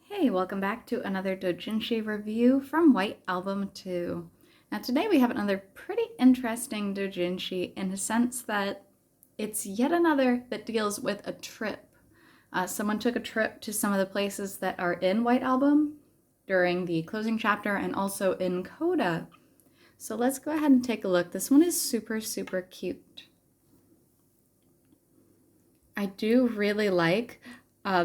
Hey, welcome back to another Doujin review from White Album 2. Now today we have another pretty interesting doujinshi in the sense that it's yet another that deals with a trip. Someone took a trip to some of the places that are in White Album during the closing chapter and also in CODA. So let's go ahead and take a look. This one is super, super cute. I do really like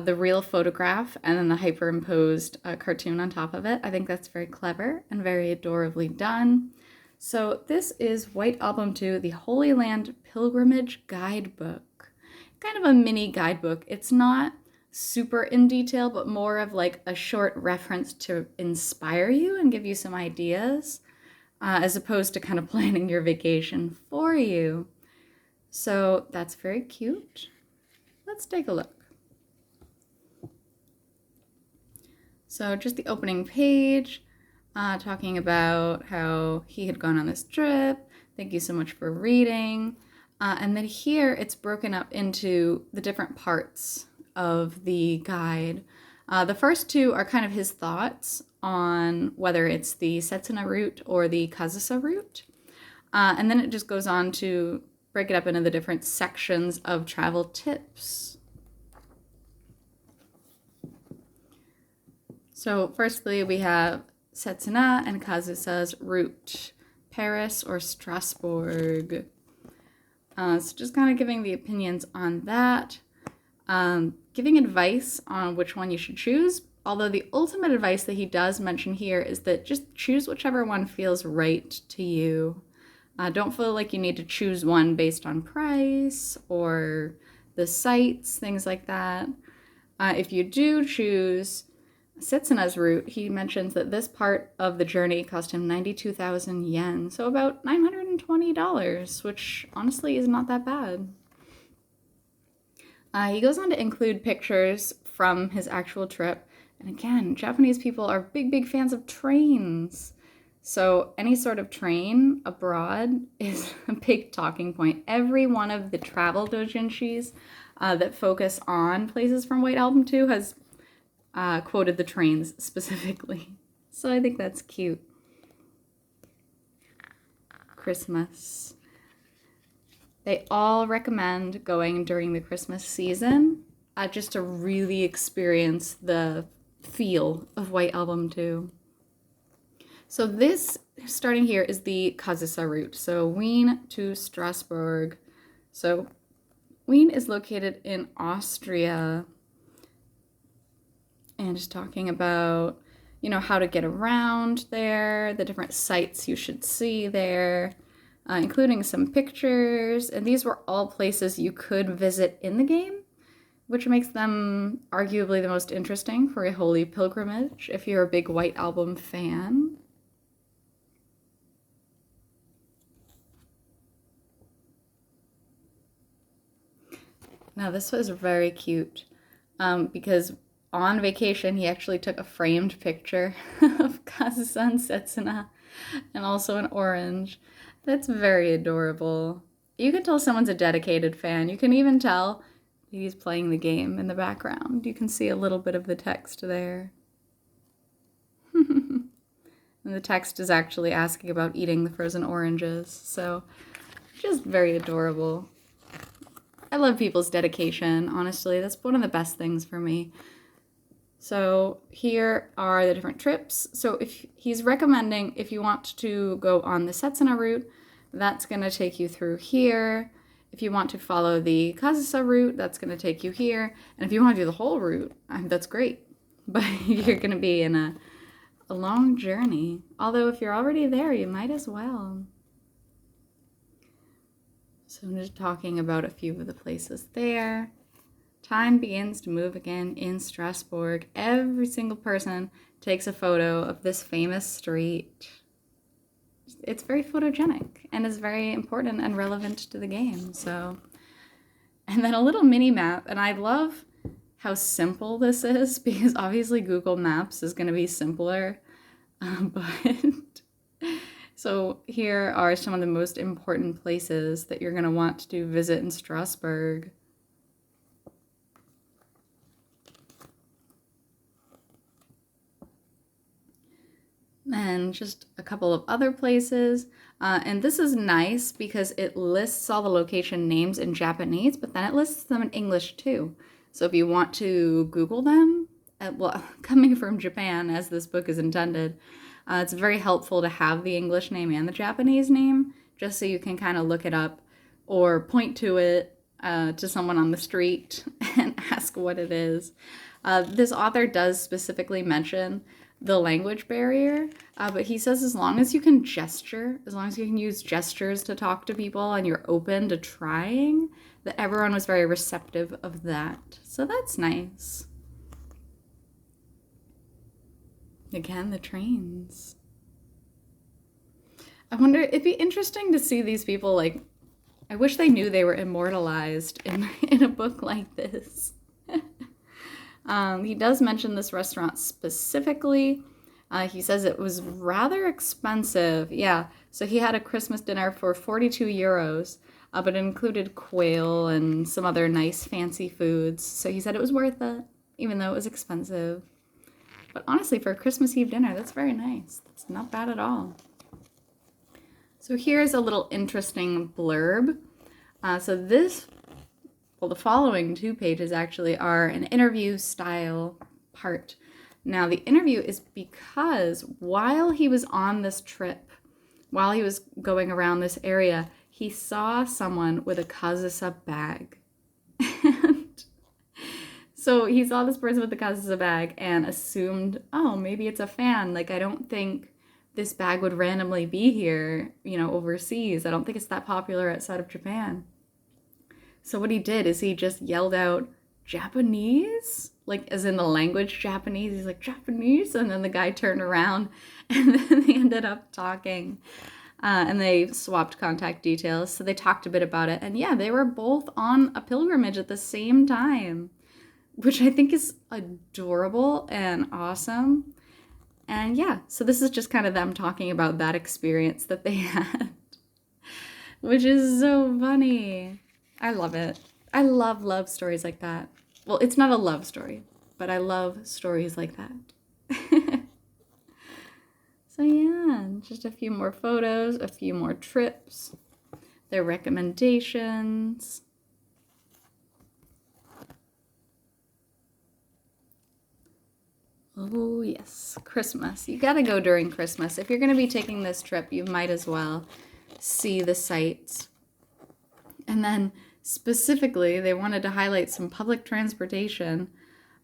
the real photograph and then the hyperimposed cartoon on top of it. I think that's very clever and very adorably done. So this is White Album 2, the Holy Land Pilgrimage Guidebook. Kind of a mini guidebook. It's not super in detail, but more of like a short reference to inspire you and give you some ideas, as opposed to kind of planning your vacation for you. So that's very cute. Let's take a look. So just the opening page, talking about how he had gone on this trip. Thank you so much for reading. And then here it's broken up into the different parts of the guide. The first two are kind of his thoughts on whether it's the Setsuna route or the Kazusa route. And then it just goes on to break it up into the different sections of travel tips. So firstly, we have Setsuna and Kazusa's route, Paris or Strasbourg. So just kind of giving the opinions on that, giving advice on which one you should choose. Although the ultimate advice that he does mention here is that just choose whichever one feels right to you. Don't feel like you need to choose one based on price or the sites, things like that. If you do choose Setsuna's route, he mentions that this part of the journey cost him 92,000 yen, so about $920, which honestly is not that bad. He goes on to include pictures from his actual trip, and again, Japanese people are big fans of trains. So any sort of train abroad is a big talking point. Every one of the travel doujinshis that focus on places from White Album 2 has quoted the trains specifically. So I think that's cute. Christmas. They all recommend going during the Christmas season just to really experience the feel of White Album 2. So this, starting here, is the Kazusa route. So Wien to Strasbourg. So Wien is located in Austria. And just talking about, how to get around there, the different sites you should see there, including some pictures. And these were all places you could visit in the game, which makes them arguably the most interesting for a holy pilgrimage if you're a big White Album fan. Now this was very cute because on vacation, he actually took a framed picture of Kazusa and Setsuna, and also an orange. That's very adorable. You can tell someone's a dedicated fan. You can even tell he's playing the game in the background. You can see a little bit of the text there. And the text is actually asking about eating the frozen oranges, so just very adorable. I love people's dedication, honestly. That's one of the best things for me. So here are the different trips. So if he's recommending, if you want to go on the Setsuna route, that's going to take you through here. If you want to follow the Kazusa route, that's going to take you here. And if you want to do the whole route, that's great. But you're going to be in a long journey. Although if you're already there, you might as well. So I'm just talking about a few of the places there. Time begins to move again in Strasbourg. Every single person takes a photo of this famous street. It's very photogenic and is very important and relevant to the game. So, and then a little mini map, and I love how simple this is because obviously Google Maps is going to be simpler, but so here are some of the most important places that you're going to want to visit in Strasbourg. and just a couple of other places. And this is nice because it lists all the location names in Japanese, but then it lists them in English too. So if you want to Google them, well, coming from Japan as this book is intended, it's very helpful to have the English name and the Japanese name, just so you can kind of look it up or point to it to someone on the street and ask what it is. This author does specifically mention the language barrier, but he says as long as you can gesture, as long as you can use gestures to talk to people and you're open to trying, that everyone was very receptive of that. So that's nice. Again, the trains. I wonder, it'd be interesting to see these people, like, I wish they knew they were immortalized in a book like this. He does mention this restaurant specifically. He says it was rather expensive. Yeah, so he had a Christmas dinner for 42 euros, but it included quail and some other nice fancy foods. So he said it was worth it, even though it was expensive. But honestly, for a Christmas Eve dinner, that's very nice. That's not bad at all. So here's a little interesting blurb. The following 2 pages actually are an interview style part. Now, the interview is because while he was on this trip, while he was going around this area, he saw someone with a Kazusa bag. And so he saw this person with the Kazusa bag and assumed, oh, maybe it's a fan. Like, I don't think this bag would randomly be here, overseas. I don't think it's that popular outside of Japan. So what he did is he just yelled out, Japanese? Like, as in the language Japanese. He's like, Japanese? And then the guy turned around and then they ended up talking. And they swapped contact details. So they talked a bit about it. And yeah, they were both on a pilgrimage at the same time, which I think is adorable and awesome. And yeah, so this is just kind of them talking about that experience that they had, which is so funny. I love it. I love stories like that. Well, it's not a love story, but I love stories like that. So yeah, just a few more photos, a few more trips, their recommendations. Oh yes, Christmas. You gotta go during Christmas. If you're gonna be taking this trip, you might as well see the sights. And then specifically, they wanted to highlight some public transportation,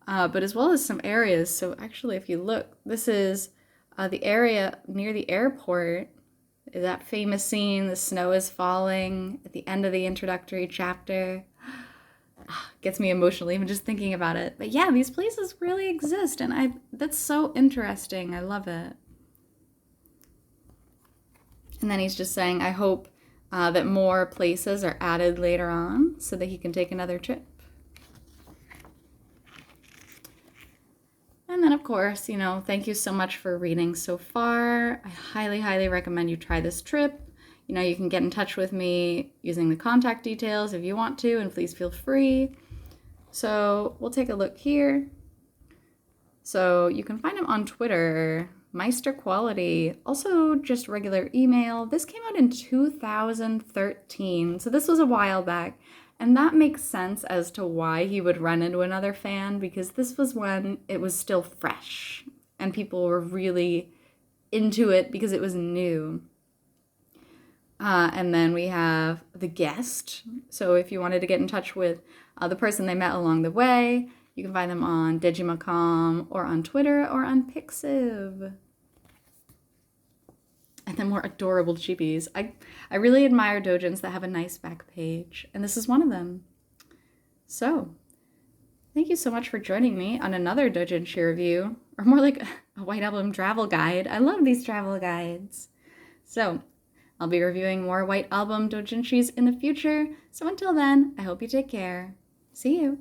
but as well as some areas. So actually, if you look, this is the area near the airport. That famous scene, the snow is falling at the end of the introductory chapter. Gets me emotional even just thinking about it. But yeah, these places really exist, and that's so interesting. I love it. And then he's just saying, I hope that more places are added later on so that he can take another trip. And then, of course, thank you so much for reading so far. I highly, highly recommend you try this trip. You can get in touch with me using the contact details if you want to, and please feel free. So we'll take a look here. So you can find him on Twitter, Meister Quality, also just regular email. This came out in 2013, so this was a while back. And that makes sense as to why he would run into another fan, because this was when it was still fresh and people were really into it because it was new. And then we have the guest. So if you wanted to get in touch with the person they met along the way, you can find them on Digimacom or on Twitter or on Pixiv. And then more adorable chibis. I really admire doujins that have a nice back page, and this is one of them. So, thank you so much for joining me on another doujinshi review, or more like a White Album travel guide. I love these travel guides. So, I'll be reviewing more White Album doujinshis in the future, so until then, I hope you take care. See you!